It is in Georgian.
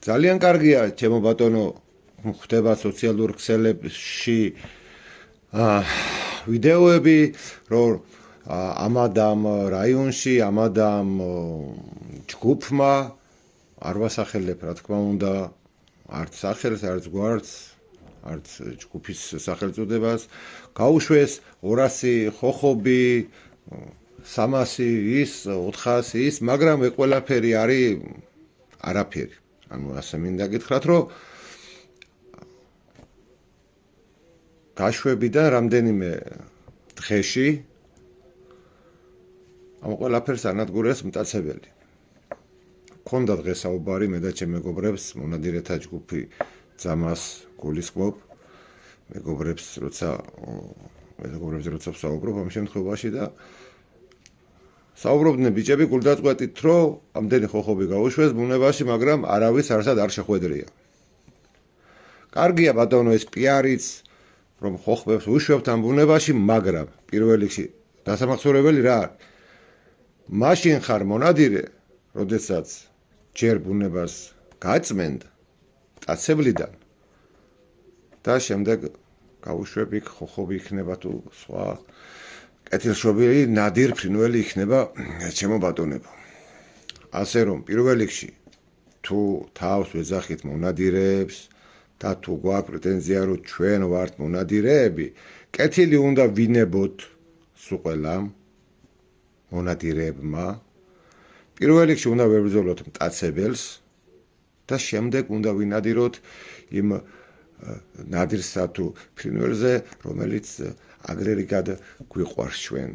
ძალიან კარგია, ჩემო ბატონო, ხდება სოციალურ ქსელებში ვიდეოები, რომ ამადამ რაიონში, ამადამ ჯგუფმა არ ვასახელებ, რა თქმა უნდა, არც სახელს, არც გვარს, არც ჯგუფის სახელწოდებას, გაუშვეს 200 ხოხობი, 300 ის, 400 ის, მაგრამ ეს ყველაფერი არის არაფერი. ანუ ასე მინდა გითხრათ, რომ გაშვებიდან რამდენიმე დღეში ამ ყველაფერს ანადგურეს მტაცებელი. მქონდა დღესაუბარი მე და ჩემ მეგობრებს, მონადირეთა ჯგუფი ძამას გულისხმობ, მეგობრებს როცა ვსაუბრობ ამ შემთხვევაში და საუბრობდნენ ბიჭები გულდაწყვეტით, რომ ამდენი ხოხობი გაუშვეს ბუნებაში, მაგრამ არავის არსად არ შეხვედრია. კარგია ბატონო ეს პიარიც, რომ ხოხბებს უშვებთ ამ ბუნებაში, მაგრამ პირველ რიგში დასამახსოვრებელი რა არის? მაშინ ხარ მონადირე, როდესაც ჯერ ბუნებას გაწმენდ მტაცებლიდან და შემდეგ გაუშვებ იქ ხოხობი იქნება თუ სხვა კეთილშობილი ნადირ ფრინველი იქნება ჩემო ბატონებო. ასე რომ პირველ რიგში თუ თავს ვეძახით მონადირეებს და თუ გვაქვს პრეტენზია რომ ჩვენ ვართ მონადირეები, კეთილი უნდა ვინებოთ სულ მონადირეებმა. პირველ რიგში უნდა ვებრძოლოთ მტაცებელს და შემდეგ უნდა ვინადიროთ იმ ნადირსა თუ ფრინველზე, რომელიც აგრერიგად გვიყვარს ჩვენ.